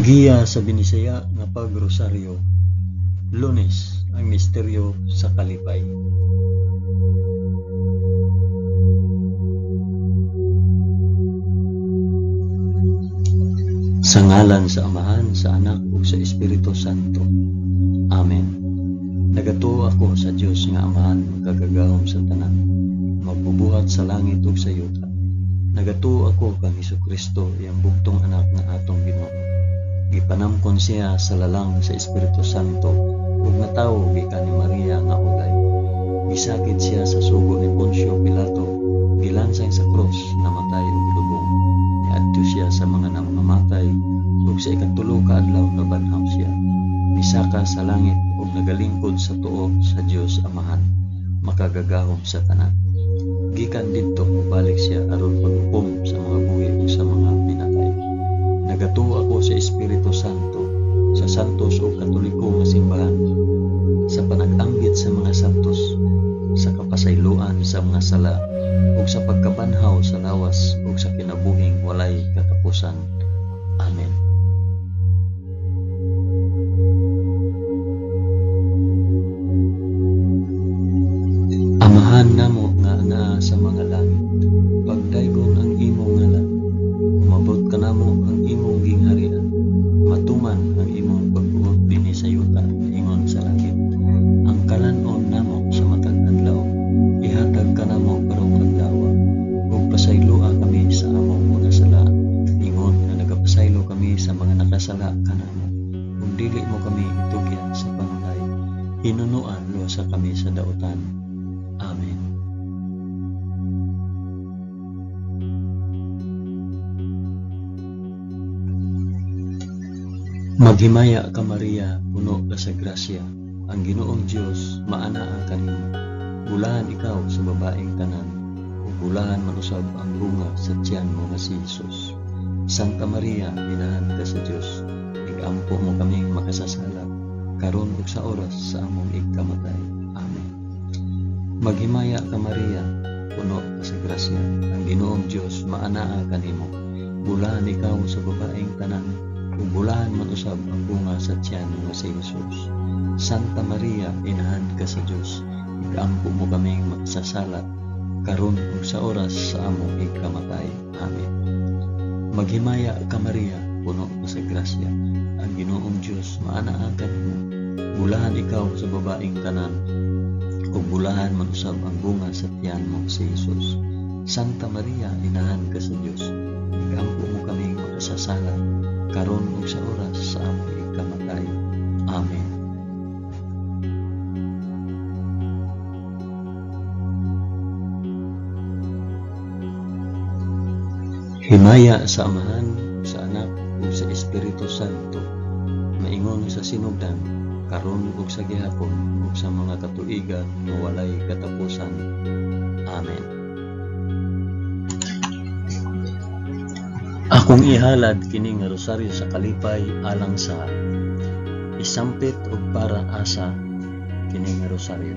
Giya sa Binisaya nga pagrosaryo. Lunes, ang misteryo sa kalipay. Sa ngalan sa Amahan, sa Anak ug sa Espiritu Santo. Amen. Nagatuo ako sa Dios nga Amahan magkagagahom sa tanan, magbubuhat sa langit ug sa yuta. Nagatuo ako kang Hesukristo, iyang bugtong anak nga atong Ginoo. Gipanamkon siya sa lalang sa Espiritu Santo ug natawo gikan ni Maria nga ulay. Gisakit siya sa sugo ni Poncio Pilato, gilansay sa krus, namatay ug lubong. Niadto siya sa mga namamatay ug sa ikatulo ka adlaw nabanhaw siya. Misaka sa langit ug nagalingkod sa tuo sa Dios Amahan, makagagahom sa tanan. Gikan didto mobalik siya aron paghukom sa mga buhi ug sa mga pinatay. Nagatuo ako sa Espiritu Santo, sa santos ug katoliko nga simbahan, sa panag-anggit sa mga santos, sa kapasayloan sa mga sala, ug sa pagkabanhaw sa lawas ug sa kinabuhing walay katapusan. Amen. Amahan namo nga naa sa mga langit, pagdaygon ang imong ngalan, umabot ka namo ang imong gingharian, matuman ang imong pagbuot dinhi sa yuta ingon sa langit. Ang kalanon namo sa matag adlaw, ihatag ka namo karong adlaw, ug pasayloa kami sa among mga sala, ingon nga nagapasaylo kami sa mga nakasala kanamo, ug dili mo kami itugyan sa panulay, hinunuan luwasa kami sa dautan. Amen. Maghimaya ka Maria, puno ka sa grasya, ang Ginoong Dios maanaa kanimo. Bulahan ikaw sa babaeng tanan, ug bulahan manusab ang bunga sa tiyan mo nga si Jesus. Santa Maria, inahan ka sa Dios, igampo mo kaming makasasala, karon ug sa oras sa among ikamatay. Amen. Maghimaya ka Maria, puno ka sa grasya, ang Ginoong Dios maanaa kanimo. Bulahan ikaw sa babaeng tanan, ug bulahan man usab ang bunga sa tiyan nga si Jesus. Santa Maria, inahan ka sa Dios, igampo mo kaming makasasala, karon ug sa oras sa among ikamatay. Amen. Maghimaya ka Maria, puno ka sa grasya, ang Ginoong Dios maanaa kanimo. Bulahan ikaw sa babaeng tanan, ug bulahan man usab ang bunga sa tiyan mo si Jesus. Santa Maria, inahan ka sa Dios, igampo mo kaming makasasala, karon ug sa oras sa among ikamatay. Amen. Himaya sa Amahan, sa Anak ug sa Espiritu Santo, maingon sa sinugdan, karon ug sa gihapon ug sa mga katuigan nga walay katapusan. Amen. Akong ihalad kini nga rosaryo sa kalipay alang sa isampit ug para asa kini nga rosaryo.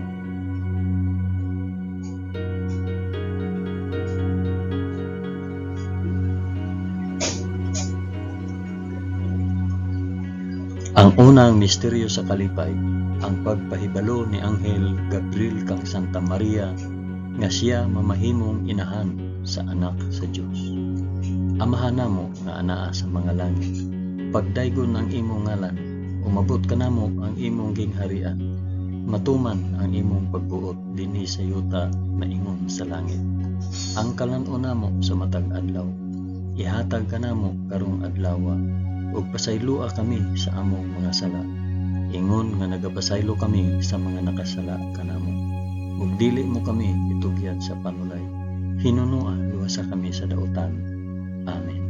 Ang unang misteryo sa kalipay, ang pagpahibalo ni Anghel Gabriel kang Santa Maria nga siya mamahimong inahan sa anak sa Dios. Amahan namo nga anaa sa mga langit, pagdaygon ang imong ngalan, umabot ka namo ang imong gingharian, matuman ang imong pagbuot dinhi sa yuta maingon sa langit. Ang kalanon namo sa matag adlaw, ihatag ka namo karong adlaw, ug pasayloa kami sa among mga sala, ingon nga nagapasaylo kami sa mga nakasala kanamo, ug dili mo kami itugyan sa panulay, hinunua luwasa kami sa dautan. Amen.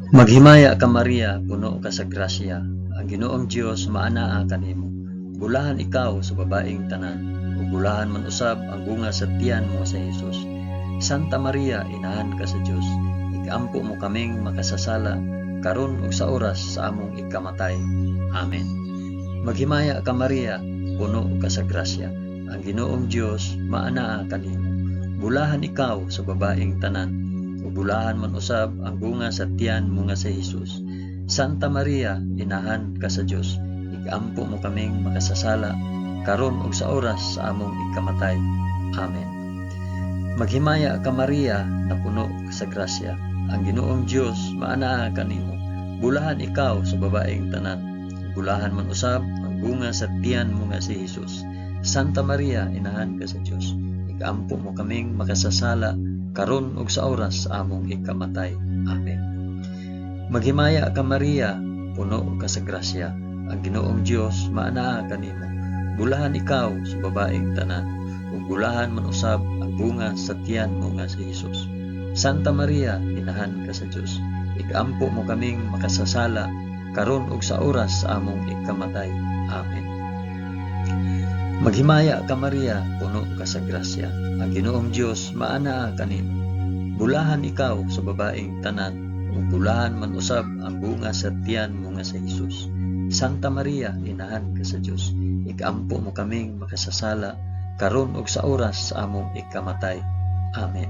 Maghimaya ka Maria, puno ka sa grasya, ang Ginoong Dios maanaa kanimo. Bulahan ikaw sa babaeng tanan, ug bulahan man usab ang bunga sa tiyan mo sa Jesus. Santa Maria, inahan ka sa Dios, igampo mo kaming makasasala, karon ug sa oras sa among ikamatay. Amen. Maghimaya ka Maria, puno ka sa grasya, ang Ginoong Dios maanaa kanimo. Bulahan ikaw sa babaeng tanan, ug bulahan man usab ang bunga sa tiyan mo nga si Jesus. Santa Maria, inahan ka sa Dios, igampo mo kaming makasasala, karon ug sa oras sa among ikamatay. Amen. Maghimaya ka Maria, na puno sa grasya, ang Ginoong Dios maanaa kanimo. Bulahan ikaw sa babaeng tanan, bulahan man usab ang bunga sa tiyan mo nga si Jesus. Santa Maria, inahan ka sa Dios, igampo mo kaming makasasala, karon ug sa oras sa among ikamatay. Amen. Maghimaya ka Maria, puno ka sa grasya, ang Ginoong Dios maanaa kanimo. Bulahan ikaw sa babaeng tanan, ug bulahan man usab ang bunga sa tiyan mo nga si Jesus. Santa Maria, inahan ka sa Dios, igampo mo kaming makasasala, karon ug sa oras sa among ikamatay. Amen. Maghimaya ka Maria, puno ka sa grasya, ang Ginoong Dios maanaa kanimo. Bulahan ikaw sa babaeng tanan, ug bulahan man usab ang bunga sa tiyan mo nga si Jesus. Santa Maria, inahan ka sa Dios, igampo mo kaming makasasala, karon ug sa oras sa among ikamatay. Amen.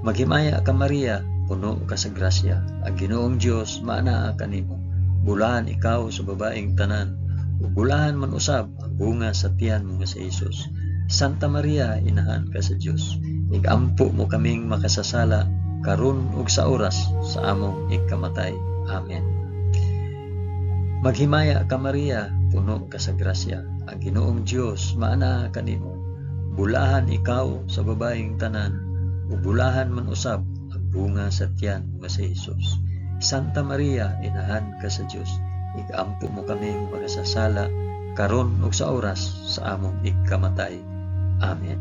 Maghimaya ka Maria, puno ka sa grasya, ang Ginoong Dios maanaa kanimo. Bulahan ikaw sa babaeng tanan, ug bulahan man usab ang bunga sa tiyan mo nga si Jesus. Santa Maria, inahan ka sa Dios, igampo mo kaming makasasala, karon ug sa oras sa among ikamatay. Amen. Maghimaya ka Maria, puno ka sa grasya, ang Ginoong Dios maanaa kanimo. Bulahan ikaw sa babaeng tanan, ug bulahan man usab ang bunga sa tiyan mo nga si Jesus. Santa Maria, inahan ka sa Dios, igampo mo kaming makasasala, karon ug sa oras sa among ikamatay. Amen.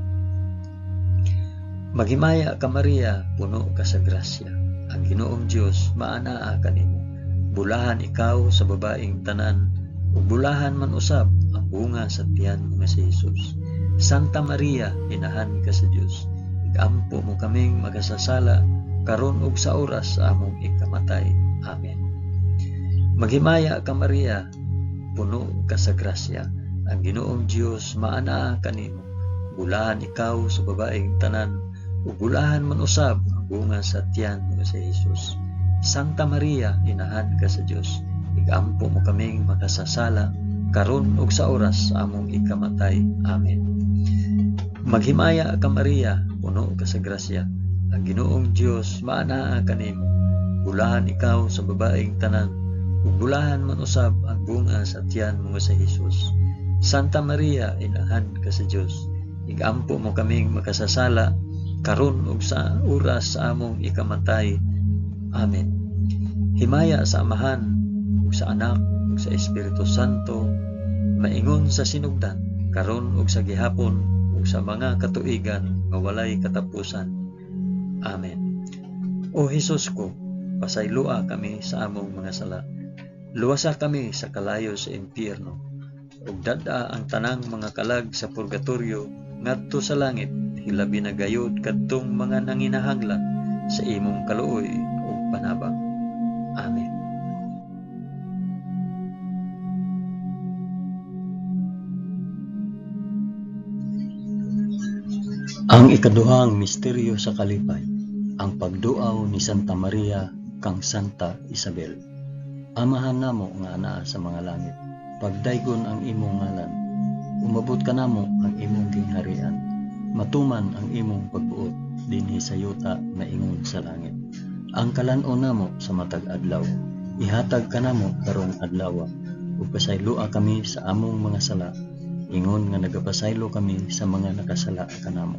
Maghimaya ka Maria, puno ka sa grasya, ang Ginoong Dios maanaa kanimo. Bulahan ikaw sa babaeng tanan, ug bulahan man usab ang bunga sa tiyan mo nga si Jesus. Santa Maria, inahan ka sa Dios, igampo mo kaming makasasala, karon ug sa oras sa among ikamatay. Amen. Maghimaya ka Maria, puno ka sa grasya, ang Ginoong Dios maanaa kanimo. Bulahan ikaw sa babaeng tanan, ug bulahan man usab ang bunga sa tiyan mo sa Jesus. Santa Maria, inahan ka sa Dios, igampo mo kaming makasasala, karon ug sa oras sa among ikamatay. Amen. Maghimaya ka Maria, puno ka sa grasya, ang Ginoong Dios maanaa kanimo. Bulahan ikaw sa babaeng tanan, ug bulahan man usab ang bunga sa tiyan mo sa Jesus. Santa Maria, inahan ka sa Dios, igampo mo kaming makasasala, karon ug sa oras sa among ikamatay. Amen. Himaya sa Amahan, ug sa Anak, ug sa Espiritu Santo, maingon sa sinugdan, karon ug sa gihapon, ug sa mga katuigan nga walay katapusan. Amen. O Hesus ko, pasaylua kami sa among mga sala. Luwasa kami sa kalayo sa impyerno, ug dad-a ang tanang mga kalag sa purgatorio ngadto sa langit, hilabi na gayud kadtong mga nanginahanglan sa imong kaluoy ug panabang. Amen. Ang ikaduhang misteryo sa kalipay, ang pagduaw ni Santa Maria kang Santa Isabel. Amahan namo nga anaa sa mga langit, pagdaygon ang imong ngalan, umabot ka namo ang imong gingharian, matuman ang imong pagbuot dinhi sa yuta maingon sa langit. Ang kalan-on namo sa matag adlaw, ihatag ka namo karong adlaw, ug pasaylua kami sa among mga sala, ingon nga nagapasaylo kami sa mga nakasala kanamo.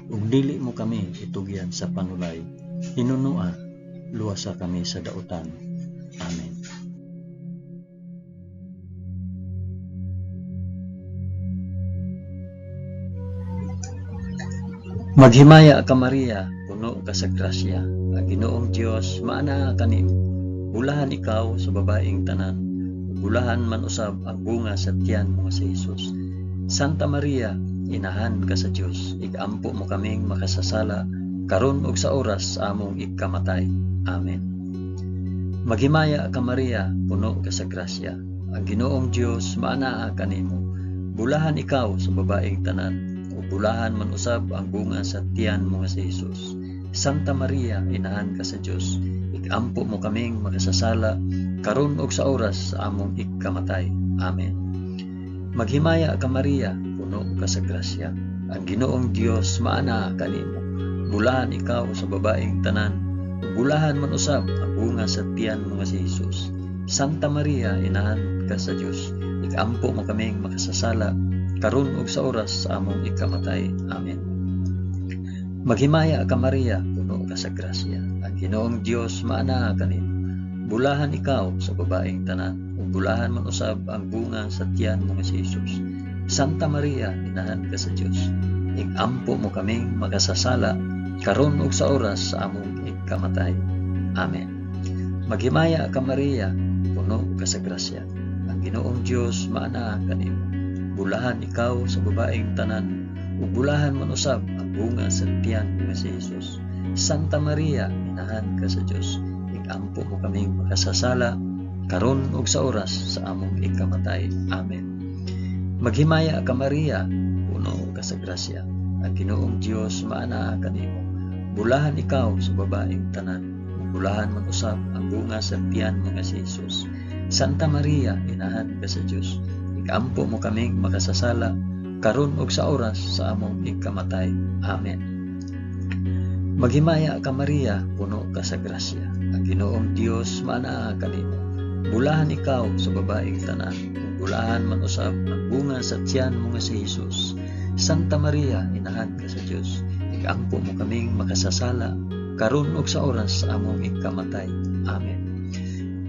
Ug dili mo kami itugyan sa panulay, hinunua luwasa kami sa dautan. Amen. Maghimaya ka Maria, puno ka sa grasya, ang Ginoong Dios maanaa kanimo. Bulahan ikaw sa babaeng tanan, bulahan man usab ang bunga sa tiyan mo sa Jesus. Santa Maria, inahan ka sa Dios, igampo mo kaming makasasala, karon ug sa oras sa among ikamatay. Amen. Maghimaya ka Maria, puno ka sa grasya, ang Ginoong Dios maanaa kanimo. Bulahan ikaw sa babaeng tanan, ug bulahan man usab ang bunga sa tiyan mo nga si Jesus. Santa Maria, inahan ka sa Dios, ikampo mo kaming makasasala karon ug sa oras sa among ikamatay. Amen. Maghimaya ka Maria, puno ka sa grasya. Ang Ginoong Dios maana kanimo. Bulahan ikaw sa babaeng tanan, bulahan man usab ang bunga sa tiyan mo nga si Jesus. Santa Maria, inahan ka sa Dios, ikampo mo kaming makasasala karon ug sa oras sa among ikamatay. Amen. Maghimaya ka Maria, puno ka sa grasya. Ang Ginoong Dios maana kanimo. Bulahan ikaw sa babaeng tanan, ug bulahan man usab ang bunga sa tiyan mo nga si Jesus. Santa Maria, inahan ka sa Dios, ikampo mo kaming makasasala karon ug sa oras sa among ikamatay. Amen. Maghimaya ka Maria, puno ka sa grasya. Ang Ginoong Dios maana kanimo. Bulahan ikaw sa babaeng tanan, ug bulahan man usab ang bunga sa tiyan nga si Jesus. Santa Maria, inahan ka sa Dios, ikampo mo kaming makasasala karon ug sa oras sa among ikamatay. Amen. Maghimaya ka Maria, puno ka sa grasya. Ang Ginoong Dios maana kanimo. Bulahan ikaw sa babaeng tanan, ug bulahan man usab ang bunga sa tiyan nga si Jesus. Santa Maria, inahan ka sa Dios, ikampo mo kaming makasasala karon ug sa oras sa among ikamatay. Amen. Maghimaya ka Maria, puno ka sa grasya. Ang Ginoong Dios maana kanimo. Bulahan ikaw sa babaeng tanan, ug bulahan man usab ang bunga sa tiyan mo nga si Jesus. Santa Maria, inahan ka sa Dios, ikampo mo kaming makasasala karon ug sa oras sa among ikamatay. Amen.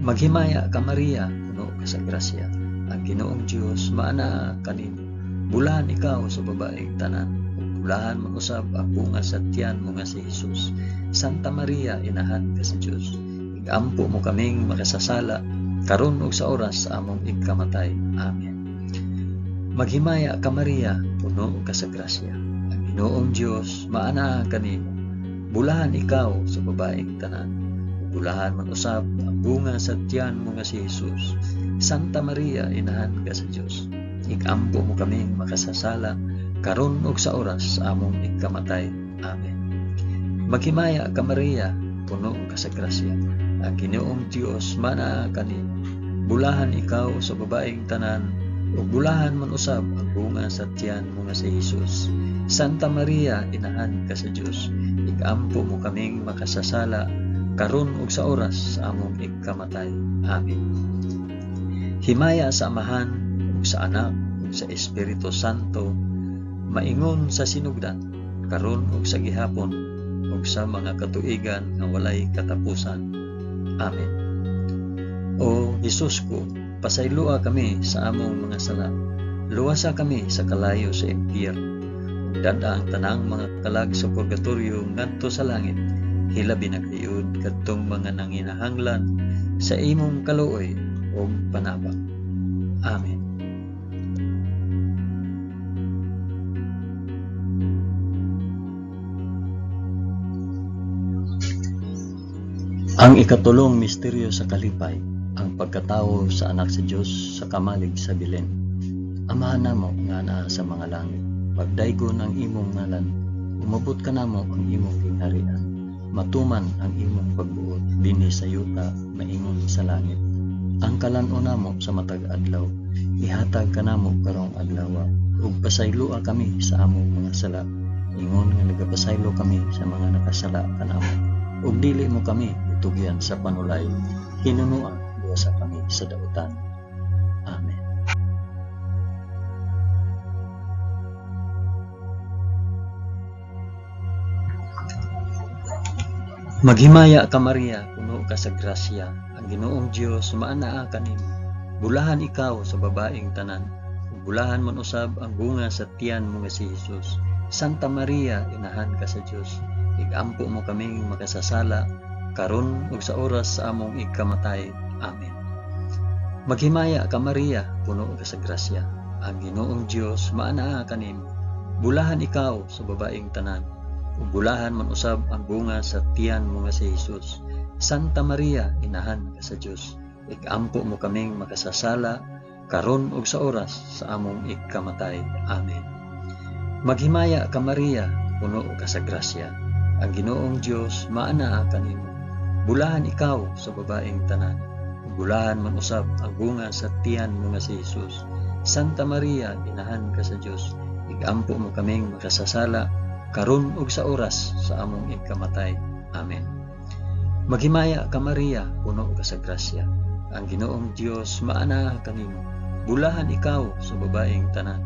Maghimaya ka Maria, puno ka sa grasya. Ang Ginoong Dios maana kanimo. Bulahan ikaw sa babaeng tanan, ug bulahan man usab ang bunga sa tiyan mo nga si Jesus. Santa Maria, inahan ka sa Dios, ikampo mo kaming makasasala karon ug sa oras sa among ikamatay. Amen. Maghimaya ka Maria, puno ka sa grasya. Ang Ginoong Dios maana kanimo. Bulahan ikaw sa babaeng tanan, ug bulahan man usab ang bunga sa tiyan mo nga si Jesus. Santa Maria, inahan ka sa Dios, ikampo mo kaming makasasala karon ug sa oras sa among ikamatay. Amen. Maghimaya ka Maria, puno ka sa grasya. Ang Ginoong Dios maana kanimo. Bulahan ikaw sa babaeng tanan, ug bulahan man usab ang bunga sa tiyan mo nga si Jesus. Santa Maria, inahan ka sa Dios, ikampo mo kaming makasasala karon ug sa oras sa among ikamatay. Amen. Himaya sa Amahan, ug sa Anak, ug sa Espiritu Santo, maingon sa sinugdan, karon ug sa gihapon, ug sa mga katuigan nga walay katapusan. Amen. O Jesus ko, pasaylua kami sa among mga sala. Luwasa kami sa kalayo sa impyerno. Dada ang tanang mga kalag sa purgatorio ngadto sa langit. Hilabi na kayod kadtong mga nanginahanglan sa imong kaluoy o panabang. Amen. Ang ikatulong misteryo sa kalipay, ang pagkatao sa anak sa Dios sa kamalig sa Belen. Amahan namo nga naa sa mga langit, pagdaygon ang imong ngalan, umabot ka namo ang imong gingharian, matuman ang imong pagbuot dinhi sa yuta maingon sa langit. Ang kalan-o namo sa matag adlaw, ihatag ka namo karong adlaw, ug pasaylua kami sa among mga sala, ingon nga nagapasaylo kami sa mga nakasala kanamo, ug dili mo kami itugyan sa panulay, hinunuan sa kami sa dautan. Amen. Maghimaya ka Maria, puno ka sa grasya. Ang Ginoong Dios maanaa kanimo. Bulahan ikaw sa babaeng tanan, ug bulahan man usab ang bunga sa tiyan mo nga si Jesus. Santa Maria, inahan ka sa Dios, igampo mo kaming makasasala karon ug sa oras sa among ikamatay. Amen. Maghimaya ka Maria, puno ka sa grasya. Ang Ginoong Dios maanaa kanimo. Bulahan ikaw sa babaeng tanan, ug bulahan man usab ang bunga sa tiyan mo nga si Jesus. Santa Maria, inahan ka sa Dios, igampo mo kaming makasasala karon ug sa oras sa among ikamatay. Amen. Maghimaya ka Maria, puno ka sa grasya. Ang Ginoong Dios maanaa kanimo. Bulahan ikaw sa babaeng tanan. Bulahan man usab ang bunga sa tiyan mo nga si Jesus. Santa Maria, inahan ka sa Dios. Igampo mo kaming makasasala karon ug sa oras sa among ikamatay. Amen. Maghimaya ka Maria, puno ka sa grasya. Ang Ginoong Dios maanaa kanimo. Bulahan ikaw sa babaeng tanan.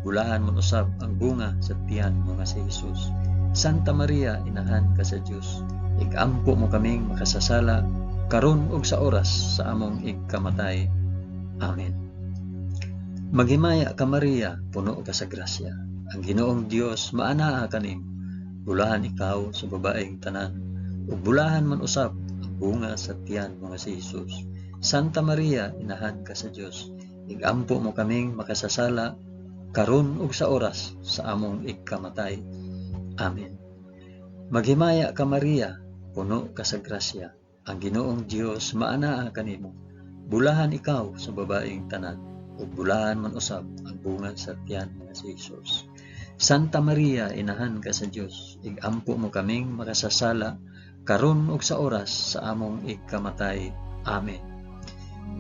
Bulahan man usab ang bunga sa tiyan mo nga si Jesus. Santa Maria, inahan ka sa Dios. Igampo mo kaming makasasala karon ug sa oras sa among ikamatay. Amen. Maghimaya ka Maria, puno ka sa grasya. Ang Ginoong Dios maanaa kanimo. Bulahan ikaw sa babaeng tanan. Ug bulahan man usab ang bunga sa tiyan mo nga si Jesus. Santa Maria, inahan ka sa Dios. Igampo mo kaming makasasala karon ug sa oras sa among ikamatay. Amen. Maghimaya ka Maria, puno ka sa grasya. Ang Ginoong Dios maanaa kanimo. Bulahan ikaw sa babaeng tanan. Ug bulahan man usab ang bunga sa tiyan nga si Jesus. Santa Maria, inahan ka sa Dios. Igampo mo kaming makasasala karon ug sa oras sa among ikamatay. Amen.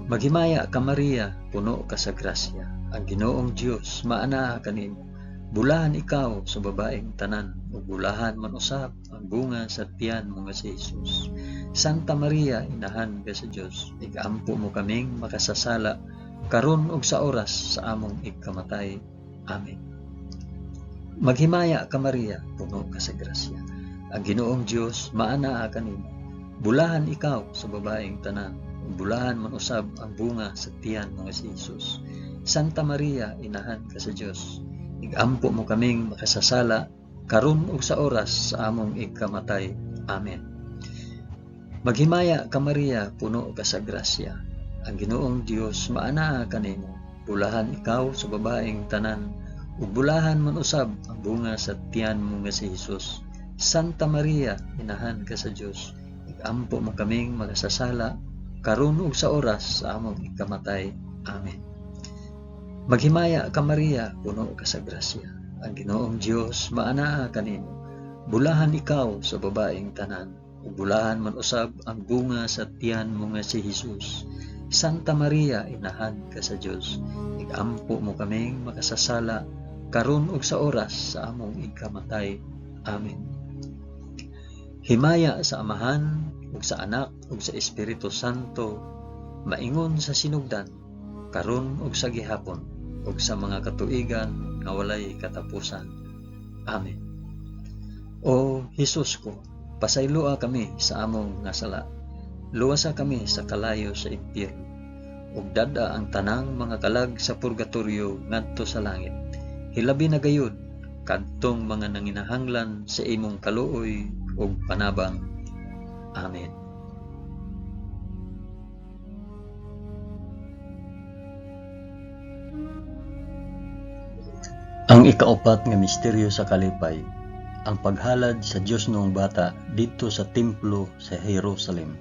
Maghimaya ka Maria, puno ka sa grasya. Ang Ginoong Dios maanaa kanimo. Bulahan ikaw sa babaeng tanan. Ug bulahan man usab ang bunga sa tiyan mo nga si Jesus. Santa Maria, inahan ka sa Dios. Igampo mo kaming makasasala karon ug sa oras sa among ikamatay. Amen. Maghimaya ka Maria, puno ka sa grasya. Ang Ginoong Dios maanaa kanimo. Bulahan ikaw sa babaeng tanan. Ug bulahan man usab ang bunga sa tiyan mo nga si Jesus. Santa Maria, inahan ka sa Dios. Igampo mo kaming makasasala karon ug sa oras sa among ikamatay. Amen. Maghimaya ka Maria, puno ka sa grasya. Ang Ginoong Dios maanaa kanimo. Bulahan ikaw sa babaeng tanan. Ug bulahan man usab ang bunga sa tiyan mo nga si Jesus. Santa Maria, inahan ka sa Dios. Igampo mo kaming makasasala karon ug sa oras sa among ikamatay. Amen. Maghimaya ka Maria, puno ka sa grasya. Ang Ginoong Dios maanaa kanimo. Bulahan ikaw sa babaeng tanan. Ug bulahan man usab ang bunga sa tiyan mo nga si Jesus. Santa Maria, inahan ka sa Dios. Igampo mo kaming makasasala karon ug sa oras sa among ikamatay. Amen. Himaya sa Amahan ug sa Anak ug sa Espiritu Santo, maingon sa sinugdan, karon ug sa gihapon, ug sa mga katuigan nga walay katapusan. Amen. O Hesus ko, pasayloa kami sa among nga sala. Luwasa kami sa kalayo sa impyerno, ug dada ang tanang mga kalag sa purgatorio ngadto sa langit. Hilabi na gayud kadtong mga nanginahanglan sa imong kaluoy ug panabang. Amen. Ang ikaapat nga misteryo sa kalipay, ang paghalad sa Dios noong bata dito sa templo sa Jerusalem.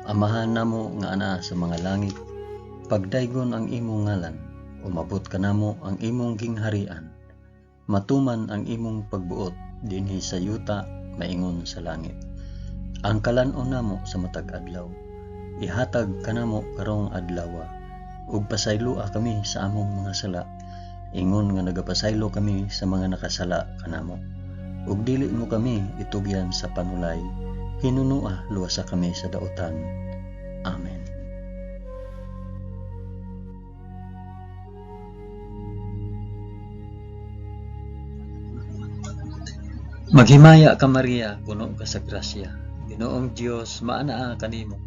Amahan namo nga ana sa mga langit, pagdaygon ang imong ngalan, umabot kanamo ang imong gingharian. Matuman ang imong pagbuot dinhi sa yuta maingon sa langit. Ang kalan-on namo sa matag adlaw, ihatag kanamo karong adlaw, ug pasaylua kami sa among mga sala, ingon nga nagapasaylo kami sa mga nakasala kanamo. Ug dili mo kami itugyan sa panulay, hinunua luwasa kami sa daotan. Amen. Maghimaya ka Maria, puno ka sa grasya. Ginoong Dios maanaa kanimo.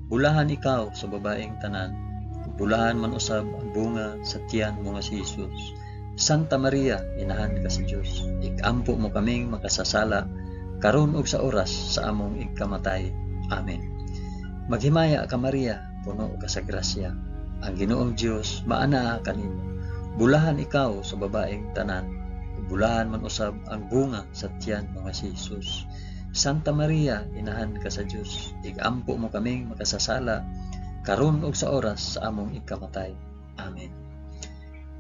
Bulahan ikaw sa babaeng tanan. Bulahan man usab ang bunga sa tiyan mo nga si Jesus. Santa Maria, inahan ka sa Dios. Igampo mo kaming makasasala karon ug sa oras sa among ikamatay. Amen. Maghimaya ka Maria, puno ka sa grasya. Ang Ginoong Dios maanaa kanimo. Bulahan ikaw sa babaeng tanan. Bulahan man usab ang bunga sa tiyan mo nga si Jesus. Santa Maria, inahan ka sa Dios. Igampo mo kaming makasasala karon ug sa oras sa among ikamatay. Amen.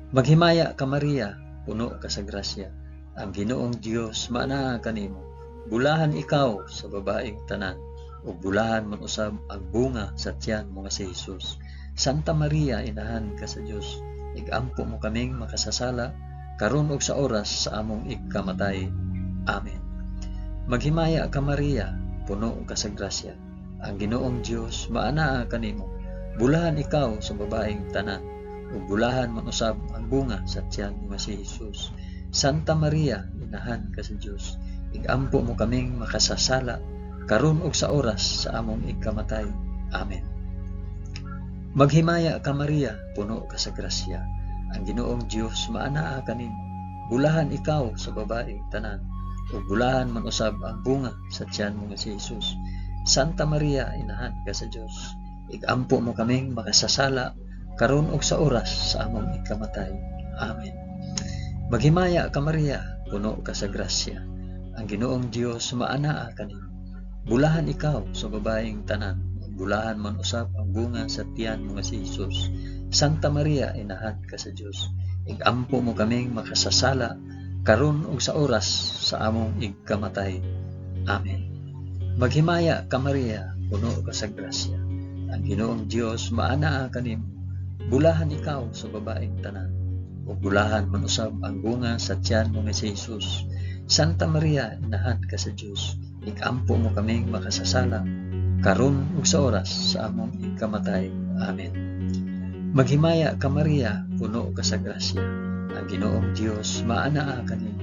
Maghimaya ka Maria, puno ka sa grasya. Ang Ginoong Dios maanaha kanimo. Bulahan ikaw sa babaeng tanan, ug bulahan man usab ang bunga sa tiyan mo nga si Jesus. Santa Maria, inahan ka sa Dios, igampo mo kaming makasasala karon ug sa oras sa among ikamatay. Amen. Maghimaya ka Maria, puno ka sa grasya. Ang Ginoong Dios maanaha kanimo. Bulahan ikaw sa babaeng tanan, ug bulahan man usab ang bunga sa tiyan mo nga si Jesus. Santa Maria, inahan ka sa Dios, igampo mo kaming makasasala karon ug sa oras sa among ikamatay. Amen. Maghimaya ka Maria, puno ka sa grasya. Ang Ginoong Dios maanaha kanimo. Bulahan ikaw sa babaeng tanan, ug bulahan man usab ang bunga sa tiyan mo nga si Jesus. Santa Maria, inahan ka sa Dios, igampo mo kaming makasasala karon ug sa oras sa among ikamatay. Amen. Maghimaya ka Maria, puno ka sa grasya. Ang Ginoong Dios maanaha kanimo. Bulahan ikaw sa babaeng tanan, bulahan man usab ang bunga sa tiyan mo nga si Jesus. Santa Maria, inahan ka sa Dios, igampo mo kaming makasasala karon ug sa oras sa among ikamatay. Amen. Maghimaya ka Maria, puno ka sa grasya. Ang Ginoong Dios maanaha kanimo. Bulahan ikaw sa babaeng tanan, ug bulahan man usab ang bunga sa tiyan mo nga si Jesus. Santa Maria, inahan ka sa Dios, igampo mo kaming makasasala karon ug sa oras sa among ikamatay. Amen. Maghimaya ka Maria, puno ka sa grasya. Ang Ginoong Dios maanaha kanimo.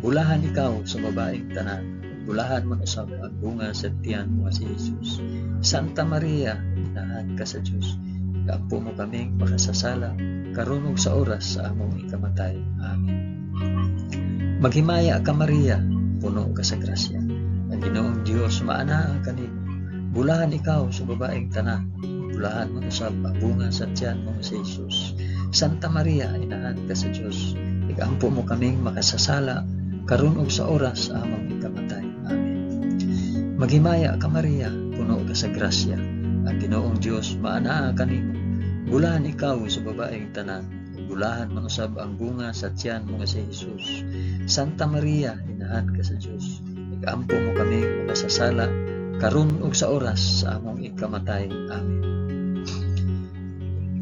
Bulahan ikaw sa babaeng tanan, bulahan man usab ang bunga sa tiyan mo nga si Jesus. Santa Maria, inahan ka sa Dios, igampo mo kaming makasasala karon ug sa oras sa among ikamatay. Amen. Maghimaya ka Maria, puno ka sa grasya. Ang Ginoong Dios maanaha kanimo. Bulahan ikaw sa babaeng tanan, bulahan man usab ang bunga sa tiyan mo nga si Jesus. Santa Maria, inahan ka sa Dios, igampo mo kaming makasasala karon ug sa oras sa among ikamatay. Amen. Maghimaya ka Maria, puno ka sa grasya. Ang Ginoong Dios maanaha kanimo. Bulahan ikaw sa babaeng tanan, bulahan man usab ang bunga sa tiyan mo nga si Jesus. Santa Maria, inahan ka sa Dios, igampo mo kaming makasasala karon ug sa oras sa among ikamatay. Amen.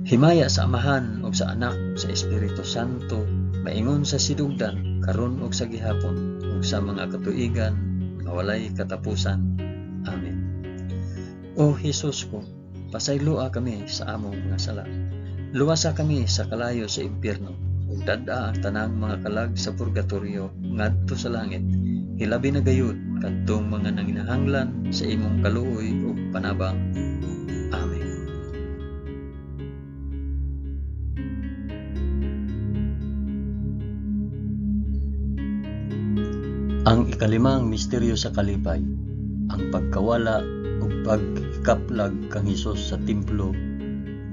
Himaya sa Amahan ug sa Anak ug sa Espiritu Santo, maingon sa sidugdan karon ug sa gihapon ug sa mga katuigan nga walay katapusan. Amen. O Jesus ko, pasayloa kami sa among mga sala. Luwasa kami sa kalayo sa impyerno, ug dad-a ang tanang mga kalag sa purgatorio ngadto sa langit. Hilabi na gayud kadtong mga nanginahanglan sa imong kaluoy ug panabang. Amen. Ang ikalimang misteryo sa kalipay, ang pagkawala ug pagkaplag kang Hesus sa templo,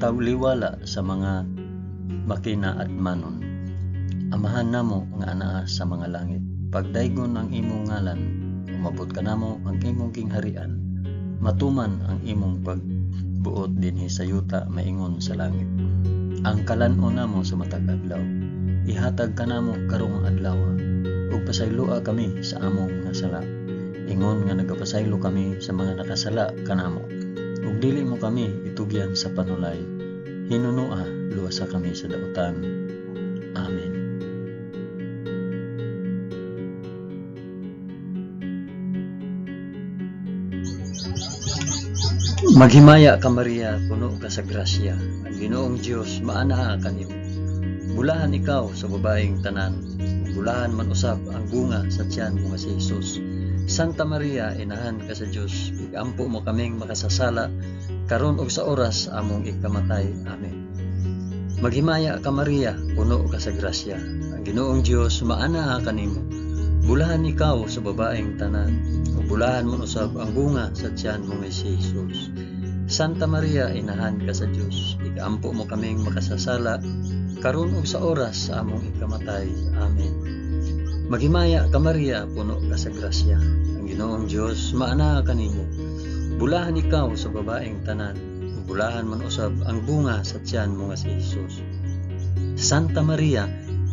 tawliwala sa mga makina at manon. Amahan namo nga anaa sa mga langit, pagdaygon ang imong ngalan, umabot ka namo ang imong kingharian, matuman ang imong pagbuot dinhi sa yuta maingon sa langit. Ang kalan-on namo sa matag adlaw, ihatag ka namo karong adlaw, ug pasayloa kami sa among nga sala. Ingon nga nagapasaylo kami sa mga nakasala kanamo, ug dili mo kami itugyan sa panulay. Hinunoa, luwasa kami sa dautan. Amen. Maghimaya ka Maria, puno ka sa grasya. Ang Ginoong Dios maanaha kanimo. Bulahan ikaw sa babaeng tanan, bulahan man usab ang bunga sa tiyan mo nga si Jesus. Santa Maria, inahan ka sa Dios, igampo mo kaming makasasala karon ug sa oras among ikamatay. Amen. Maghimaya ka Maria, puno ka sa grasya. Ang Ginoong Dios maanaha kanimo. Bulahan ikaw sa babaeng tanan, ug bulahan man usab ang bunga sa tiyan mo nga si Jesus. Santa Maria, inahan ka sa Dios, igampo mo kaming makasasala karon ug sa oras sa among ikamatay. Amen. Maghimaya ka Maria, puno ka sa grasya. Ang Ginoong Dios maanaha kanimo. Bulahan ikaw sa babaeng tanan, bulahan man usab ang bunga sa tiyan mo nga si Jesus. Santa Maria,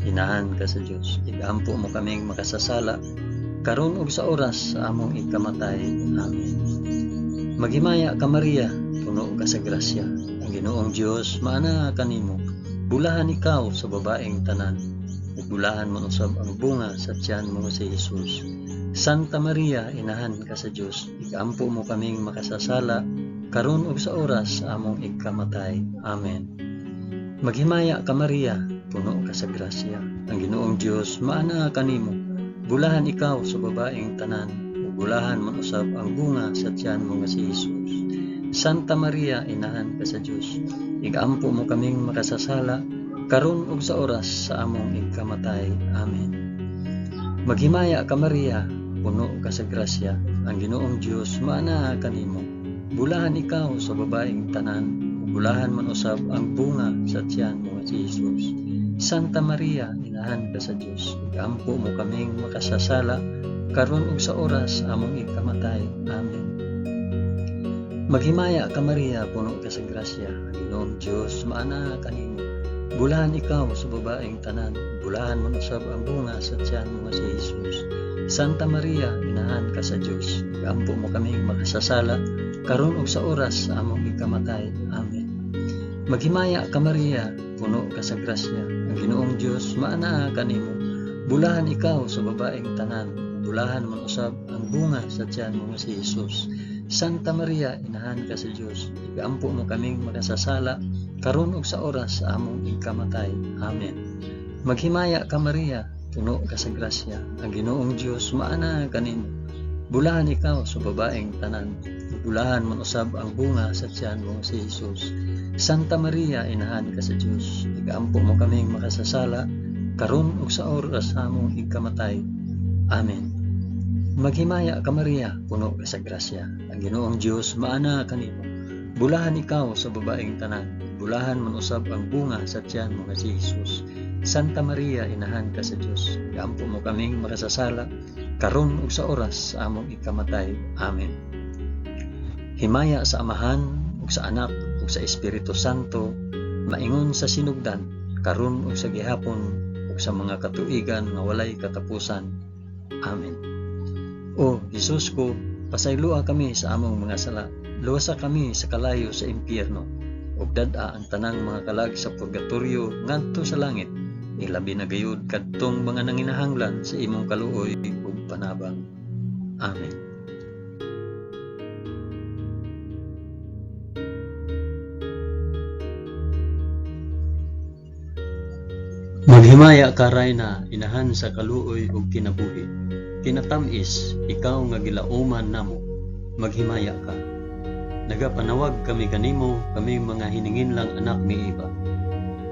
inahan ka sa Dios. Igampo mo kaming makasasala karon ug sa oras sa among ikamatay. Amen. Maghimaya ka Maria, puno ka sa grasya. Ang Ginoong Dios maana kanimo. Bulahan ikaw sa babaeng tanan, ug bulahan man usab ang bunga sa tiyan mo si Jesus. Santa Maria, inahan ka sa Dios. Igampo mo kaming makasasala karon ug sa oras sa among ikamatay. Amen. Maghimaya ka Maria, puno ka sa grasya. Ang Ginoong Dios maana kanimo. Bulahan ikaw sa babaeng tanan, ug bulahan man usab ang bunga sa tiyan mo si Jesus. Santa Maria, inahan ka sa Dios. Igampo mo kaming makasasala karon ug sa oras sa among ikamatay. Amen. Maghimaya ka Maria, puno ka sa grasya. Ang Ginoong Dios maana kanimo. Bulahan ikaw sa babaeng tanan, ug bulahan man usab ang bunga sa tiyan mo si Jesus. Santa Maria, inahan ka sa Dios. Igampo mo kaming makasasala karon ug sa oras sa among ikamatay. Amen. Maghimaya ka Maria, puno ka sa grasya. Ang Ginoong Dios maana kanimo. Bulahan ikaw sa babaeng tanan, bulahan man usab ang bunga sa tiyan mo si Jesus. Santa Maria, inahan ka sa Dios. Igampo mo kaming makasasala karon ug sa oras sa among ikamatay. Amen. Maghimaya ka Maria, puno ka sa grasya. Ang Ginoong Dios maana kanimo. Bulahan ikaw sa babaeng tanan, bulahan man usab ang bunga sa tiyan mo si Jesus. Santa Maria, inahan ka sa Dios. Igampo mo kaming makasasala karon ug sa oras sa among ikamatay. Amen. Maghimaya ka Maria, puno ka sa grasya. Ang Ginoong Dios maana kanimo. Bulahan ikaw sa babaeng tanan, bulahan man usab ang bunga sa tiyan mo si Jesus. Santa Maria, inahan ka sa Dios. Igampo mo kaming makasasala karon ug sa oras sa among ikamatay. Amen. Maghimaya ka Maria, puno ka sa grasya. Ang Ginoong Dios maana kanimo. Bulahan ikaw sa babaeng tanan, bulahan man usab ang bunga sa tiyan mo si Jesus. Santa Maria, inahan ka sa Dios. Igampo mo kaming makasasala karon ug sa oras sa among ikamatay. Amen. Himaya sa Amahan ug sa Anak ug sa Espiritu Santo, maingon sa sinugdan karon ug sa gihapon ug sa mga katuigan nga walay katapusan. Amen. O Jesus ko, pasaylua kami sa among mga sala. Luwasa kami sa kalayo sa impyerno, ug dad-a ang tanang mga kalag sa purgatorio ngadto sa langit. Ilabi na gayud kadtong mga nanginahanglan sa imong kaluoy ug panabang. Amen. Maghimaya ka Rayna, inahan sa kaluoy ug kinabuhi. Kinatamis, ikaw nga gilauman namo, maghimaya ka. Nagapanawag kami kanimo, kami mga hiningin lang anak ni Eva.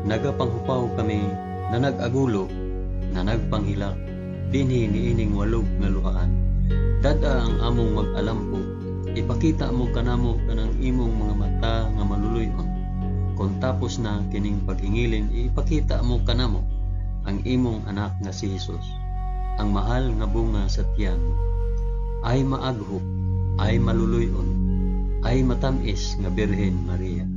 Nagapanghupaw kami, na nag-agulo, na nagpanghilak, dinhi niining walog nga luhaan. Dada ang among mag-alampo, ipakita mo kanamo kanang imong mga mata nga maluluyon. Kung tapos na kining paghingilin, ipakita mo kanamo ang imong anak nga si Jesus. Ang mahal nga bunga sa tiyan, ay maaghop, ay maluluyon, ay matamis nga Birhen Maria.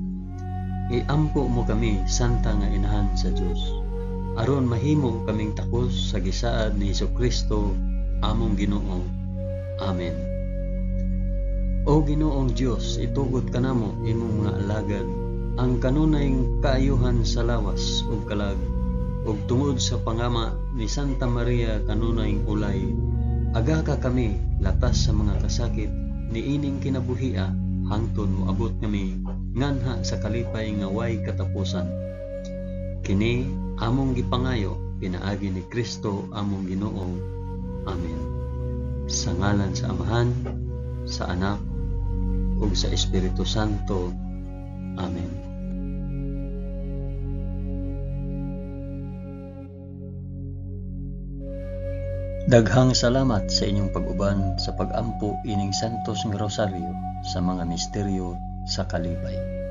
Iampo mo kami, santa nga inahan sa Dios, aron mahimo kaming takos sa gisaad ni Jesucristo, among Ginoo. Amen. O Ginoong Dios, itugot kanamo imong mga alagad, ang kanunayng kaayuhan sa lawas ug kalag, ug tungod sa pangama ni Santa Maria kanunayng ulay, aga ka kami latas sa mga kasakit niining kinabuhia, hangtod moabot kami nganha sa kalipay nga way katapusan. Kini among gipangayo pinaagi ni Kristo among Ginoo. Amen. Sa ngalan sa Amahan, sa Anak, ug sa Espiritu Santo. Amen. Daghang salamat sa inyong pag-uban sa pag-ampo ining Santos nga Rosaryo sa mga misteryo sa kalipay.